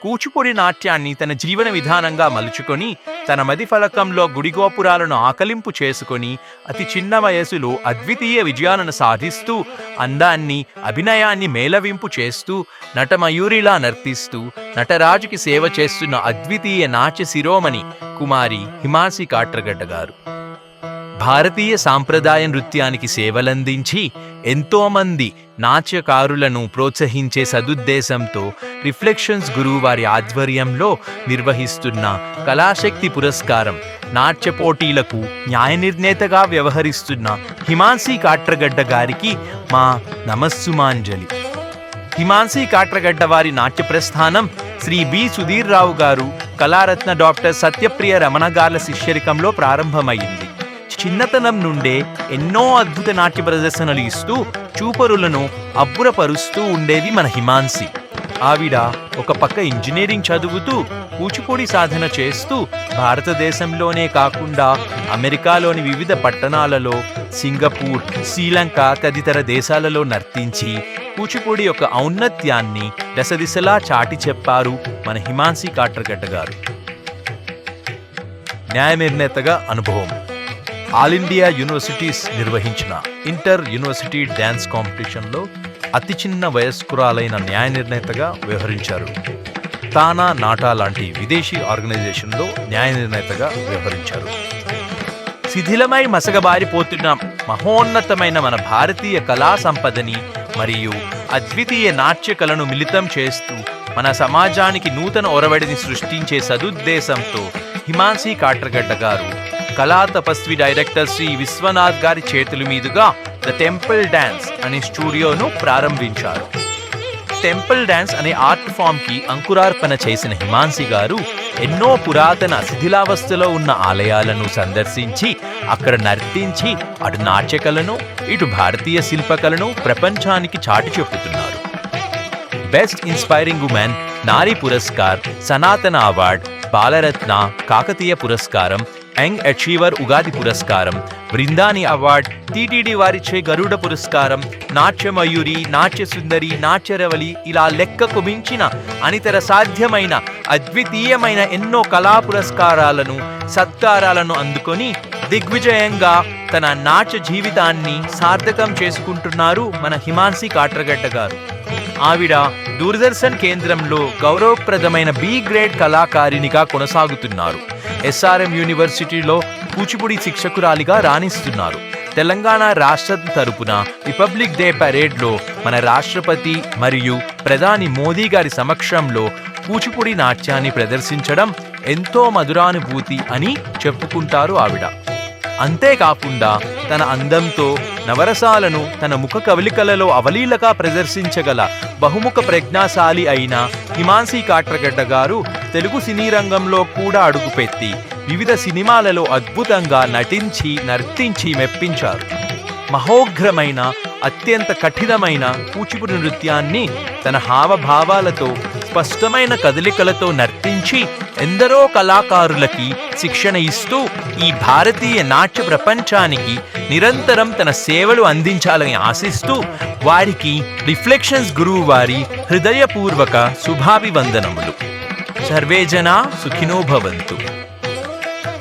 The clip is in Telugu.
కూచిపూడి నాట్యాన్ని తన జీవన విధానంగా మలుచుకొని తన మది ఫలకంలో గుడిగోపురాలను ఆకలింపు చేసుకొని అతి చిన్న వయసులో అద్వితీయ విజయాలను సాధిస్తూ అందాన్ని అభినయాన్ని మేళవింపు చేస్తూ నటమయూరిలా నర్తిస్తూ నటరాజుకి సేవ చేస్తున్న అద్వితీయ నాట్య శిరోమణి కుమారి హిమాన్సి కాట్రగడ్డ గారు. భారతీయ సాంప్రదాయ నృత్యానికి సేవలందించి ఎంతోమంది నాట్యకారులను ప్రోత్సహించే సదుద్దేశంతో రిఫ్లెక్షన్స్ గురువు వారి ఆధ్వర్యంలో నిర్వహిస్తున్న కళాశక్తి పురస్కారం నాట్య పోటీలకు న్యాయ నిర్ణేతగా వ్యవహరిస్తున్న హిమాన్సి కాట్రగడ్డ గారికి మా నమస్సుమాంజలి. హిమాన్సి కాట్రగడ్డ వారి నాట్య ప్రస్థానం శ్రీ బి సుధీర్ రావు గారు కళారత్న డాక్టర్ సత్యప్రియ రమణ గార్ల శిష్యరికంలో ప్రారంభమైంది. చిన్నతనం నుండే ఎన్నో అద్భుత నాట్య ప్రదర్శనలు ఇస్తూ చూపరులను అబ్బురపరుస్తూ ఉండేది మన హిమాన్సి. ఆవిడ ఒక పక్క ఇంజనీరింగ్ చదువుతూ కూచిపూడి సాధన చేస్తూ భారతదేశంలోనే కాకుండా అమెరికాలోని వివిధ పట్టణాలలో, సింగపూర్, శ్రీలంక తదితర దేశాలలో నర్తించి కూచిపూడి యొక్క ఔన్నత్యాన్ని దశదిశలా చాటి చెప్పారు మన హిమాన్సి కాట్రగడ్డ గారు. న్యాయ నిర్ణేతగా అనుభవం. ఆల్ ఇండియా యూనివర్సిటీస్ నిర్వహించిన ఇంటర్ యూనివర్సిటీ డ్యాన్స్ కాంపిటీషన్లో అతి చిన్న వయస్కురాలైన న్యాయ నిర్ణేతగా వ్యవహరించారు. తానా నాటా లాంటి విదేశీ ఆర్గనైజేషన్లో న్యాయ నిర్ణేతగా వ్యవహరించారు. శిథిలమై మసగబారిపోతున్న మహోన్నతమైన మన భారతీయ కళా సంపదని మరియు అద్వితీయ నాట్య కళను మిళితం చేస్తూ మన సమాజానికి నూతన ఒరవడిని సృష్టించే సదుద్దేశంతో హిమాన్సి కాట్రగడ్డ గారు కళా తపస్వి డైరెక్టర్ శ్రీ విశ్వనాథ్ గారి చేతుల మీదుగా ద టెంపుల్ డాన్స్ అనే స్టూడియోను ప్రారంభించారు. టెంపుల్ డాన్స్ అనే ఆర్ట్ ఫామ్ కి అంకురార్పణ చేసిన హిమాన్సి గారు ఎన్నో పురాతన శిథిలావస్థలో ఉన్న ఆలయాలను సందర్శించి అక్కడ నర్తించి అటు నాట్యకళను ఇటు భారతీయ శిల్పకళను ప్రపంచానికి చాటి చెప్పుతున్నారు. బెస్ట్ ఇన్స్పైరింగ్ ఉమెన్ నారీ పురస్కార్, సనాతన అవార్డ్, బాలరత్న, కాకతీయ పురస్కారం, యంగ్ అచీవర్ ఉగాది పురస్కారం, బృందాని అవార్డ్, టీటీడీ వారిచే గరుడ పురస్కారం, నాట్యమయూరి, నాట్యసుందరి, నాట్యరవలి ఇలా లెక్కకు మించిన అనితర సాధ్యమైన అద్వితీయమైన ఎన్నో కళా పురస్కారాలను సత్కారాలను అందుకొని దిగ్విజయంగా తన నాట్య జీవితాన్ని సార్థకం చేసుకుంటున్నారు మన హిమాన్సి కాట్రగడ్డ గారు. ఆవిడ దూరదర్శన్ కేంద్రంలో గౌరవప్రదమైన బి గ్రేడ్ కళాకారిణిగా కొనసాగుతున్నారు. ఎస్ఆర్ఎం యూనివర్సిటీలో కూచిపూడి శిక్షకురాలిగా రాణిస్తున్నారు. తెలంగాణ రాష్ట్రం తరపున రిపబ్లిక్ డే పరేడ్లో మన రాష్ట్రపతి మరియు ప్రధాని మోదీ గారి సమక్షంలో కూచిపూడి నాట్యాన్ని ప్రదర్శించడం ఎంతో మధురానుభూతి అని చెప్పుకుంటారు ఆవిడ. అంతేకాకుండా తన అందంతో నవరసాలను తన ముఖ కవలికలలో అవలీలగా ప్రదర్శించగల బహుముఖ ప్రజ్ఞాశాలి అయిన హిమాన్సి కాట్రగడ్డ గారు తెలుగు సినీ రంగంలో కూడా అడుగుపెట్టి వివిధ సినిమాలలో అద్భుతంగా నటించి నర్తించి మెప్పించారు. మహోగ్రమైన అత్యంత కఠినమైన కూచిపూడి నృత్యాన్ని తన హావభావాలతో స్పష్టమైన కదలికలతో నర్తించి ఎందరో కళాకారులకి శిక్షణ ఇస్తూ ఈ భారతీయ నాట్య ప్రపంచానికి నిరంతరం తన సేవలు అందించాలని ఆశిస్తూ వారికి రిఫ్లెక్షన్స్ గురువు వారి హృదయపూర్వక శుభాభివందనములు. సర్వే జనా సుఖినో భవంతు.